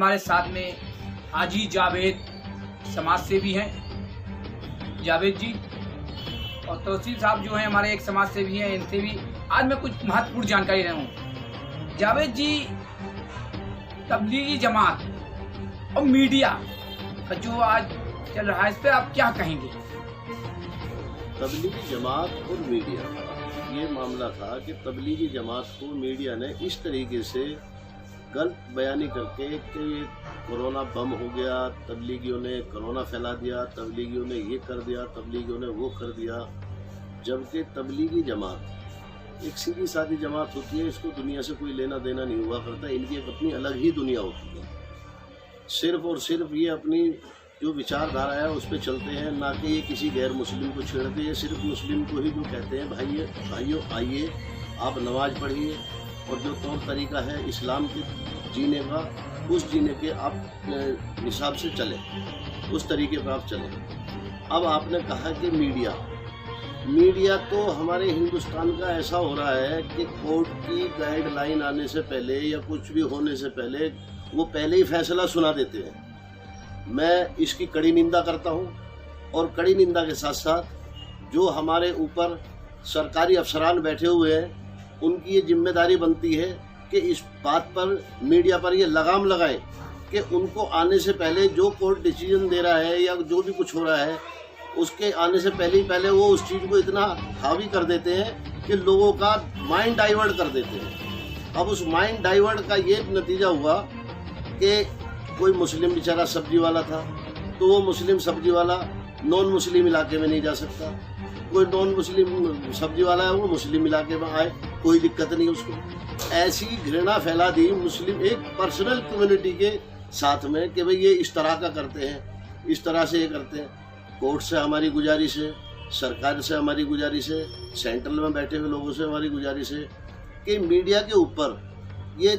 हमारे साथ में हाजी जावेद समाज सेवी हैं, जावेद जी, और तौसीफ साहब जो हैं हमारे एक समाज सेवी हैं। इनसे भी आज मैं कुछ महत्वपूर्ण जानकारी रहा हूँ। जावेद जी, तबलीगी जमात और मीडिया का जो आज चल रहा है, इस पर आप क्या कहेंगे? तबलीगी जमात और मीडिया का ये मामला था कि तबलीगी जमात को मीडिया ने इस तरीके से गलत बयानी करके कि कोरोना बम हो गया, तबलीगियों ने कोरोना फैला दिया, तबलीगियों ने ये कर दिया, तबलीगियों ने वो कर दिया। जबकि तबलीगी जमात एक सीधी सादी जमात होती है, इसको दुनिया से कोई लेना देना नहीं हुआ करता। इनकी एक अपनी अलग ही दुनिया होती है। सिर्फ और सिर्फ ये अपनी जो विचारधारा है उस पर चलते हैं, ना कि ये किसी गैर मुस्लिम को छेड़ते हैं। सिर्फ मुस्लिम को ही जो कहते हैं भाइयों आइए आप नमाज पढ़िए, और जो तौर तरीका है इस्लाम के जीने का, उस जीने के आप हिसाब से चलें, उस तरीके पर आप चलें। अब आपने कहा कि मीडिया तो हमारे हिंदुस्तान का ऐसा हो रहा है कि कोर्ट की गाइडलाइन आने से पहले या कुछ भी होने से पहले वो पहले ही फैसला सुना देते हैं। मैं इसकी कड़ी निंदा करता हूँ, और कड़ी निंदा के साथ साथ जो हमारे ऊपर सरकारी अफसरान बैठे हुए हैं, उनकी ये जिम्मेदारी बनती है कि इस बात पर मीडिया पर ये लगाम लगाएं कि उनको आने से पहले जो कोर्ट डिसीजन दे रहा है या जो भी कुछ हो रहा है, उसके आने से पहले वो उस चीज़ को इतना हावी कर देते हैं कि लोगों का माइंड डाइवर्ट कर देते हैं। अब उस माइंड डाइवर्ट का ये नतीजा हुआ कि कोई मुस्लिम बेचारा सब्जी वाला था, तो वो मुस्लिम सब्जी वाला नॉन मुस्लिम इलाके में नहीं जा सकता। कोई नॉन मुस्लिम सब्जी वाला है, वो मुस्लिम इलाके में आए, कोई दिक्कत नहीं उसको। ऐसी घृणा फैला दी मुस्लिम एक पर्सनल कम्युनिटी के साथ में कि भाई ये इस तरह का करते हैं, इस तरह से ये करते हैं। कोर्ट से हमारी गुजारिश है, सरकार से हमारी गुजारिश है, सेंट्रल में बैठे हुए लोगों से हमारी गुजारिश है कि मीडिया के ऊपर ये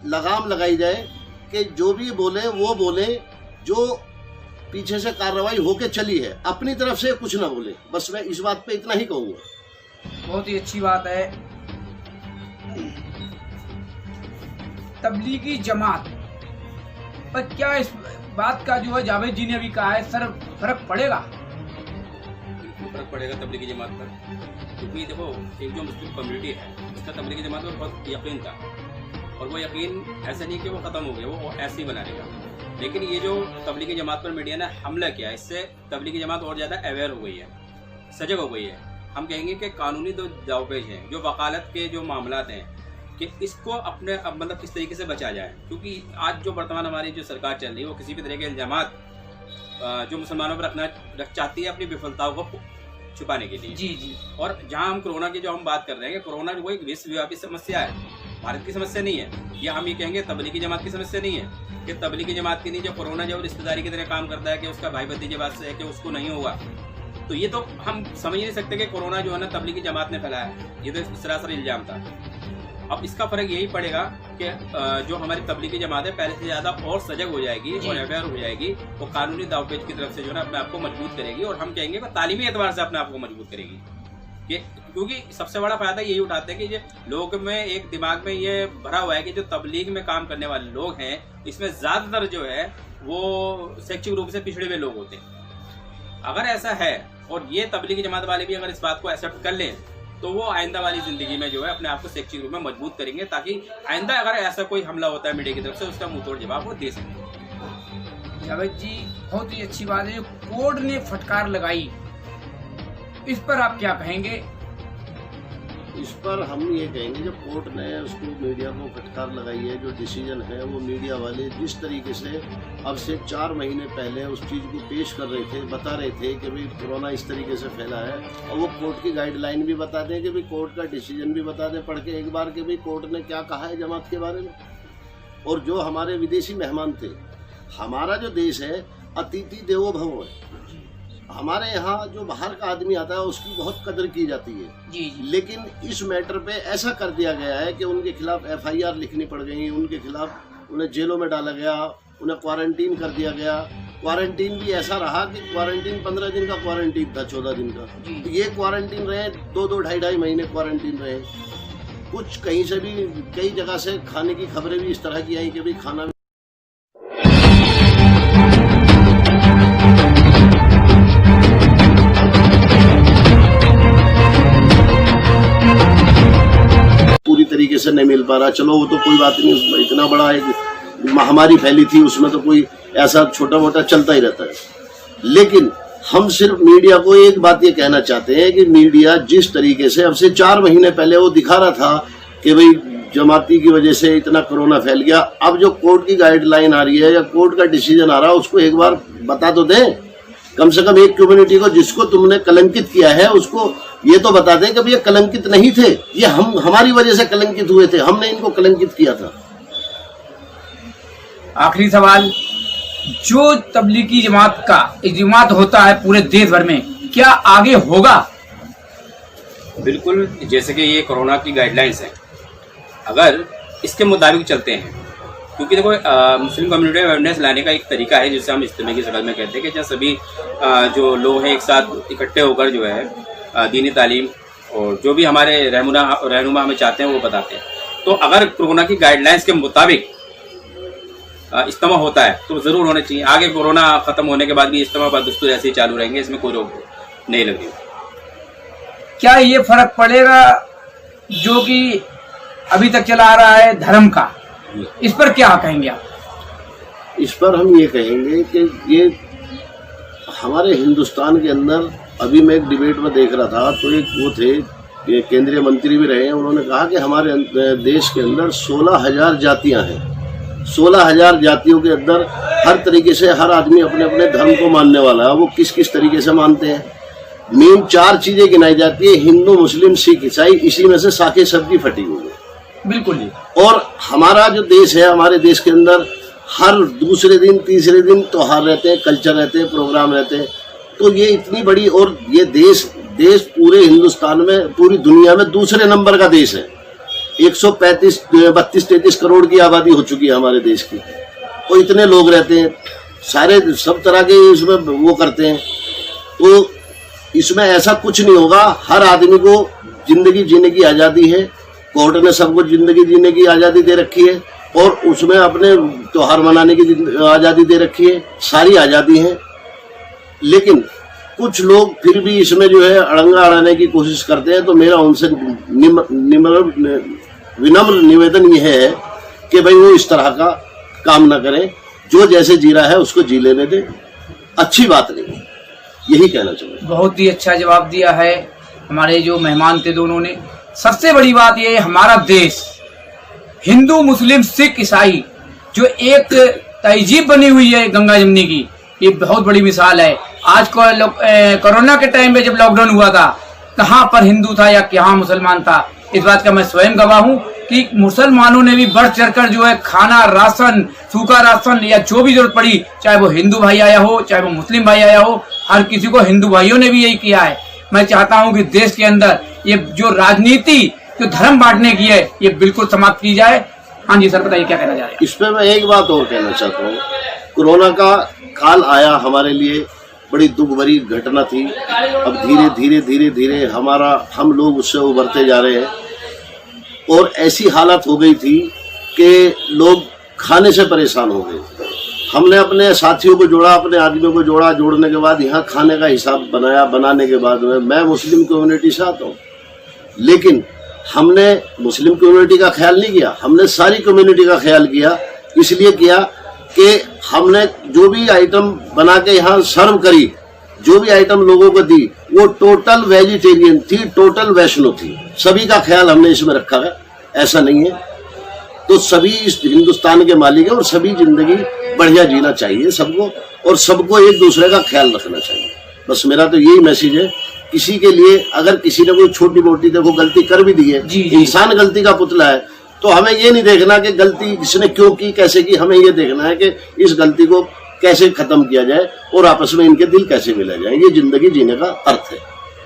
लगाम लगाई जाए कि जो भी बोले वो बोले, जो पीछे से कार्रवाई होके चली है, अपनी तरफ से कुछ ना बोले। बस मैं इस बात पे इतना ही कहूँगा। बहुत ही अच्छी बात है। तबलीगी जमात पर क्या इस बात का जो है जावेद जी ने अभी कहा है, सर फर्क पड़ेगा? फर्क पड़ेगा तबलीगी जमात पर, क्योंकि देखो एक जो मुस्लिम कम्युनिटी है उसका तबलीगी जमात पर बहुत यकीन था, और वो यकीन ऐसा नहीं कि वो ख़त्म हो गया, वो ऐसे ही बना रहेगा। लेकिन ये जो तबलीगी जमात पर मीडिया ने हमला किया, इससे तबलीगी जमात और ज़्यादा अवेयर हो गई है, सजग हो गई है। हम कहेंगे कि कानूनी जो दावपेच हैं, जो वकालत के जो मामलात हैं, कि इसको अपने मतलब किस तरीके से बचा जाए। क्योंकि आज जो वर्तमान हमारी जो सरकार चल रही है, वो किसी भी तरह के इल्जामात जो मुसलमानों पर रखना चाहती है अपनी विफलताओं को छुपाने के लिए। जी। और जहाँ हम कोरोना की जो हम बात कर रहे हैं कि कोरोना वो एक विश्वव्यापी समस्या है, भारत की समस्या नहीं है। या हम ये कहेंगे तबलीगी जमात की समस्या नहीं है कि तबलीगी जमात की नहीं, जो कोरोना जो रिश्तेदारी की तरह काम करता है कि उसका भाई भतीजे बात से है कि उसको नहीं होगा, तो ये तो हम समझ नहीं सकते कि कोरोना जो है ना तबलीगी जमात ने फैलाया। ये तो सरासर इल्जाम था। अब इसका फर्क यही पड़ेगा कि जो हमारी तबलीगी जमात है पहले से ज्यादा और सजग हो जाएगी और अवेयर हो जाएगी, वो कानूनी दावपेच की तरफ से जो है ना अपने आप को मजबूत करेगी, और हम कहेंगे कि तालीमी एतबार से अपने आप को मजबूत करेगी। क्योंकि सबसे बड़ा फायदा यही उठाते हैं कि लोग में एक दिमाग में ये भरा हुआ है कि जो तबलीग में काम करने वाले लोग हैं, इसमें ज्यादातर जो है वो शैक्षिक रूप से पिछड़े हुए लोग होते हैं। अगर ऐसा है और ये तबलीगी जमात वाले भी अगर इस बात को एक्सेप्ट कर लें, तो वो आइंदा वाली जिंदगी में जो है अपने आप को शैक्षिक रूप में मजबूत करेंगे, ताकि आइंदा अगर ऐसा कोई हमला होता है मीडिया की तरफ से, उसका मुंह तोड़ जवाब वो दे सकें। जावेद जी, बहुत ही अच्छी बात है। कोर्ट ने फटकार लगाई, इस पर आप क्या कहेंगे? इस पर हम ये कहेंगे जब कोर्ट ने उसको मीडिया को फटकार लगाई है, जो डिसीजन है वो मीडिया वाले जिस तरीके से अब से 4 महीने पहले उस चीज़ को पेश कर रहे थे, बता रहे थे कि भाई कोरोना इस तरीके से फैला है, और वो कोर्ट की गाइडलाइन भी बता दें कि भाई कोर्ट का डिसीजन भी बता दें पढ़ के एक बार कि भाई कोर्ट ने क्या कहा है जमात के बारे में। और जो हमारे विदेशी मेहमान थे, हमारा जो देश है अतिथि देवो भव है, हमारे यहाँ जो बाहर का आदमी आता है उसकी बहुत कदर की जाती है। जी। लेकिन इस मैटर पे ऐसा कर दिया गया है कि उनके खिलाफ FIR लिखनी पड़ गई, उनके खिलाफ उन्हें जेलों में डाला गया, उन्हें क्वारंटीन कर दिया गया। क्वारंटीन भी ऐसा रहा कि क्वारंटीन 15 दिन का क्वारंटीन था, 14 दिन का। तो ये क्वारंटीन रहे 2-2, ढाई महीने क्वारंटीन रहे। कुछ कहीं से भी कई जगह से खाने की खबरें भी इस तरह की आई कि भाई खाना नहीं मिल पा रहा, चलो वो तो कोई बात नहीं, उसमें इतना बड़ा एक महामारी फैली थी, उसमें तो कोई ऐसा छोटा मोटा चलता ही रहता है। लेकिन हम सिर्फ मीडिया को एक बात ये कहना चाहते हैं कि मीडिया जिस तरीके से अब से 4 महीने पहले वो दिखा रहा था कि भाई जमाती की वजह से इतना कोरोना फैल गया, अब जो कोर्ट की गाइडलाइन आ रही है या कोर्ट का डिसीजन आ रहा है उसको एक बार बता तो दें। कम से कम एक कम्युनिटी को जिसको तुमने कलंकित किया है उसको ये तो बता दें कि ये कलंकित नहीं थे, ये हमारी वजह से कलंकित हुए थे, हमने इनको कलंकित किया था। आखिरी सवाल, जो तबलीगी जमात का इज्तिमा होता है पूरे देश भर में, क्या आगे होगा? बिल्कुल, जैसे कि ये कोरोना की गाइडलाइंस है, अगर इसके मुताबिक चलते हैं, क्योंकि देखो मुस्लिम कम्युनिटी में अवेयरनेस लाने का एक तरीका है जिसे हम इज्तिमा की शक्ल में कहते हैं कि जहाँ सभी जो लोग हैं एक साथ इकट्ठे होकर जो है दीनी तालीम और जो भी हमारे रहनुमा हमें चाहते हैं वो बताते हैं। तो अगर कोरोना की गाइडलाइंस के मुताबिक इज्तिमा होता है तो ज़रूर होना चाहिए। आगे कोरोना ख़त्म होने के बाद भी इज्तिमा बदस्तूर ऐसे ही चालू रहेंगे, इसमें कोई रोक नहीं लगी। क्या ये फर्क पड़ेगा जो कि अभी तक चला आ रहा है धर्म का, इस पर क्या कहेंगे आप? इस पर हम ये कहेंगे कि ये हमारे हिंदुस्तान के अंदर, अभी मैं एक डिबेट में देख रहा था तो एक वो थे, ये केंद्रीय मंत्री भी रहे हैं, उन्होंने कहा कि हमारे देश के अंदर 16,000 जातियां हैं। 16,000 जातियों के अंदर हर तरीके से हर आदमी अपने अपने धर्म को मानने वाला है। वो किस किस तरीके से मानते हैं, मेन 4 चीजें गिनाई जाती है, हिंदू मुस्लिम सिख ईसाई, इसी में से साके सब्जी फटी हुई है। बिल्कुल जी। और हमारा जो देश है, हमारे देश के अंदर हर दूसरे दिन तीसरे दिन त्योहार रहते हैं, कल्चर रहते हैं, प्रोग्राम रहते हैं। तो ये इतनी बड़ी, और ये देश पूरे हिंदुस्तान में, पूरी दुनिया में दूसरे नंबर का देश है। 132-33 करोड़ की आबादी हो चुकी है हमारे देश की, और इतने लोग रहते हैं, सारे सब तरह के इसमें वो करते हैं। तो इसमें ऐसा कुछ नहीं होगा, हर आदमी को जिंदगी जीने की आज़ादी है, कोर्ट ने सबको जिंदगी जीने की आज़ादी दे रखी है, और उसमें अपने त्योहार मनाने की आज़ादी दे रखी है, सारी आज़ादी है। लेकिन कुछ लोग फिर भी इसमें जो है अड़ंगा अड़ाने की कोशिश करते हैं। तो मेरा उनसे विनम्र निवेदन ये है कि भाई वो इस तरह का काम ना करें, जो जैसे जी रहा है उसको जी लेने दें, अच्छी बात नहीं, यही कहना चाहूँगा। बहुत ही अच्छा जवाब दिया है हमारे जो मेहमान थे दोनों ने। सबसे बड़ी बात यह है, हमारा देश हिंदू मुस्लिम सिख ईसाई जो एक तहजीब बनी हुई है गंगा जमुनी की, ये बहुत बड़ी मिसाल है। आज कोरोना के टाइम में जब लॉकडाउन हुआ था, कहाँ पर हिंदू था या कहाँ मुसलमान था, इस बात का मैं स्वयं गवाह हूँ कि मुसलमानों ने भी बढ़ चढ़कर जो है खाना, राशन, सूखा राशन या जो भी जरूरत पड़ी, चाहे वो हिंदू भाई आया हो चाहे वो मुस्लिम भाई आया हो, हर किसी को हिंदू भाइयों ने भी यही किया है। मैं चाहता हूँ कि देश के अंदर ये जो राजनीति जो धर्म बांटने की है, ये बिल्कुल समाप्त की जाए। हाँ जी सर, बताइए क्या कहना चाह रहे हैं? इस पर मैं एक बात और कहना चाहता हूँ। कोरोना का काल आया, हमारे लिए बड़ी दुख भरी घटना थी। अब धीरे धीरे धीरे धीरे हम लोग उससे उभरते जा रहे हैं, और ऐसी हालत हो गई थी कि लोग खाने से परेशान हो गए। हमने अपने साथियों को जोड़ा, अपने आदमियों को जोड़ा, जोड़ने के बाद यहाँ खाने का हिसाब बनाया। बनाने के बाद में मैं मुस्लिम कम्युनिटी से आता हूँ, लेकिन हमने मुस्लिम कम्युनिटी का ख्याल नहीं किया, हमने सारी कम्युनिटी का ख्याल किया। इसलिए किया कि हमने जो भी आइटम बना के यहाँ सर्व करी, जो भी आइटम लोगों को दी, वो टोटल वेजिटेरियन थी, टोटल वैष्णो थी। सभी का ख्याल हमने इसमें रखा है, ऐसा नहीं है। तो सभी इस हिंदुस्तान के मालिक है, और सभी जिंदगी बढ़िया जीना चाहिए सबको, और सबको एक दूसरे का ख्याल रखना चाहिए। बस मेरा तो यही मैसेज है। किसी के लिए अगर किसी ने कोई छोटी मोटी देखो गलती कर भी दी है, इंसान गलती का पुतला है, तो हमें ये नहीं देखना कि गलती किसने क्यों की, कैसे की। हमें ये देखना है कि इस गलती को कैसे खत्म किया जाए और आपस में इनके दिल कैसे मिला जाए। ये जिंदगी जीने का अर्थ है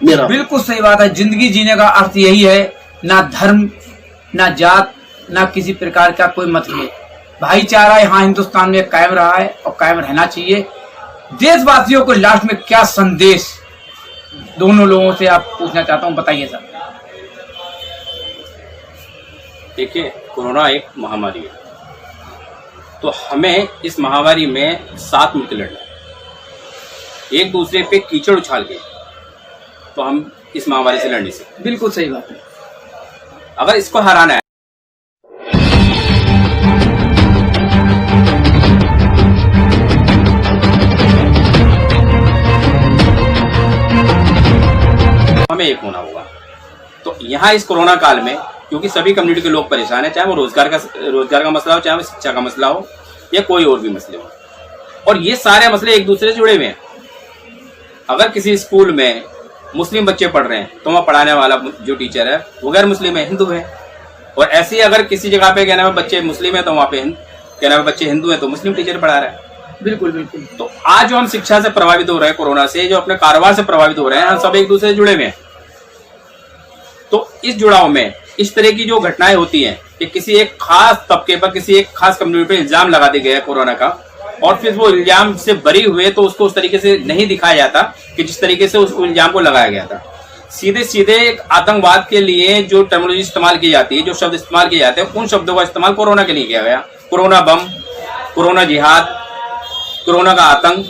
मेरा। बिल्कुल सही बात है, जिंदगी जीने का अर्थ यही है, ना धर्म, ना जात, ना किसी प्रकार का कोई मतभेद। भाईचारा यहाँ हिंदुस्तान में कायम रहा है और कायम रहना चाहिए। देशवासियों को लास्ट में क्या संदेश दोनों लोगों से आप पूछना चाहता हूँ, बताइए सर। देखिए, कोरोना एक महामारी है, तो हमें इस महामारी में साथ मिलकर लड़ना है। एक दूसरे पे कीचड़ उछाल के तो हम इस महामारी से लड़ नहीं सकते। बिल्कुल सही बात है। अगर इसको हराना है एक होना होगा। तो यहाँ इस कोरोना काल में क्योंकि सभी कम्युनिटी के लोग परेशान हैं, चाहे वो रोजगार का मसला हो, चाहे वो शिक्षा का मसला हो या कोई और भी मसले हो, और ये सारे मसले एक दूसरे से जुड़े हुए हैं। अगर किसी स्कूल में मुस्लिम बच्चे पढ़ रहे हैं तो वहाँ पढ़ाने वाला जो टीचर है वो गैर मुस्लिम है, हिंदू है। और ऐसे ही अगर किसी जगह पे कहना है बच्चे मुस्लिम है तो वहाँ पे कहना है बच्चे हिंदू है तो मुस्लिम टीचर पढ़ा रहा है। बिल्कुल बिल्कुल। तो आज जो हम शिक्षा से प्रभावित हो रहे हैं, कोरोना से, जो अपने कारोबार से प्रभावित हो रहे हैं, हम सब एक दूसरे से जुड़े हुए हैं। तो इस जुड़ाव में इस तरह की जो घटनाएं होती हैं कि किसी एक खास तबके पर, किसी एक खास कम्युनिटी पे इल्जाम लगा दिया गया कोरोना का, और फिर वो इल्जाम से बरी हुए तो उसको उस तरीके से नहीं दिखाया जाता कि जिस तरीके से उस इल्जाम को लगाया गया था। सीधे सीधे एक आतंकवाद के लिए जो टर्मिनोलॉजी इस्तेमाल की जाती है, जो शब्द इस्तेमाल किए जाते हैं, उन शब्दों का इस्तेमाल कोरोना के लिए किया गया। कोरोना बम, कोरोना जिहाद, कोरोना का आतंक,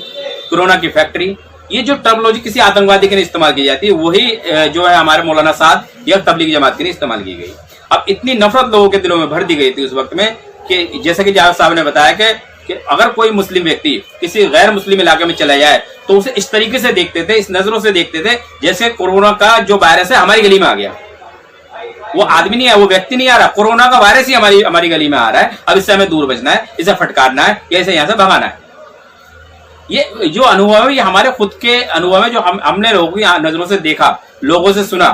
कोरोना की फैक्ट्री, ये जो टर्मिनोलॉजी किसी आतंकवादी के लिए इस्तेमाल की जाती है वही जो है हमारे मौलाना साहब या तबलीगी जमात के लिए इस्तेमाल की गई। अब इतनी नफरत लोगों के दिलों में भर दी गई थी उस वक्त में कि जैसे कि जावेद साहब ने बताया कि अगर कोई मुस्लिम व्यक्ति किसी गैर मुस्लिम इलाके में चला जाए तो उसे इस तरीके से देखते थे, इस नजरों से देखते थे जैसे कोरोना का जो वायरस है हमारी गली में आ गया। वो आदमी नहीं है, वो व्यक्ति नहीं आ रहा, कोरोना का वायरस ही हमारी गली में आ रहा है। अब इससे हमें दूर बचना है, इसे फटकारना है या इसे यहां से भगाना है। ये जो अनुभव है ये हमारे खुद के अनुभव है, जो हमने लोगों की नजरों से देखा, लोगों से सुना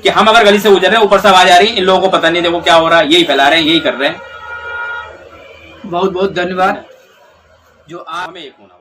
कि हम अगर गली से गुजर रहे हैं, ऊपर से आवाज आ रही है, इन लोगों को पता नहीं देखो क्या हो रहा है, यही फैला रहे हैं, यही कर रहे हैं। बहुत बहुत धन्यवाद। जो आप हमें एक होना